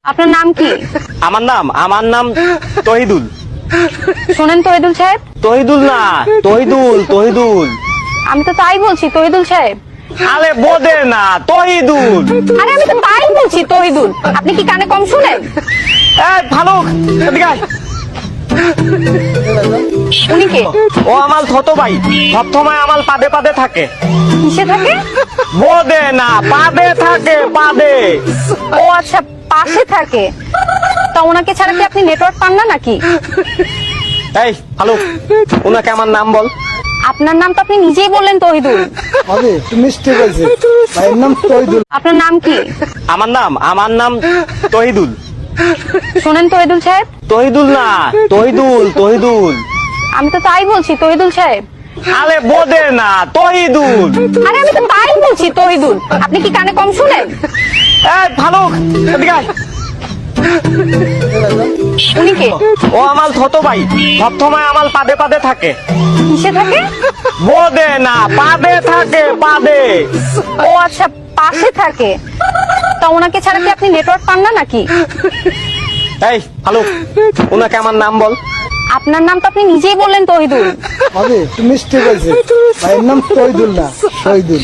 আপনার নাম কি? আমার নাম তহিদুল। শোনেন তহিদুল সাহেব, তহিদুল না, তহিদুল। আমি তো তাই বলছি তহিদুল সাহেব। আরে বোদে না, তহিদুল। আরে আমি তো তাই বলছি তহিদুল, আপনি কি কানে কম শুনেন? ভালো, এদিকে আয়। উনি কে? ও আমার ছোট ভাই, সবসময় আমার পাদে পাদে থাকে। কিসে থাকে? বোদে না, পাদে থাকে, পাদে। ও আচ্ছা, পাশে থাকে। তা ওনাকে ছাড়া কি আপনি নেটওয়ার্ক পান না নাকি? এই ভালো, ওনাকে আমার নাম বল। আপনার নাম তো আপনি নিজেই বললেন তহিদুল। হবে তুমি মিস্টেক হয়েছে, ভাইয়ের নাম তহিদুল। আপনার নাম কি? আমার নাম তহিদুল। শোনেন তহিদুল সাহেব, তহিদুল না, তহিদুল। আমি তো তাই বলছি তহিদুল সাহেব। আরে বোদে না, তহিদুল। আরে আমি তো তাই বলছি তহিদুল, আপনি কি কানে কম শুনেন? ভালো, এদিকে আয়। উনি কে? ও আমার ছোট ভাই, সবসময় আমার পাদে পাদে থাকে। কিসে থাকে? বোদে না, পাদে থাকে, পাদে। ও আচ্ছা, পাশে থাকে। তা ওনাকে ছাড়া কি আপনি নেটওয়ার্ক পান না নাকি? এই ভালো, ওনাকে আমার নাম বল। আপনার নাম তো আপনি নিজেই বললেন তহিদুল। হবে তুমি মিস্টেক হয়েছে, ভাইয়ের নাম তহিদুল না, শহীদুল।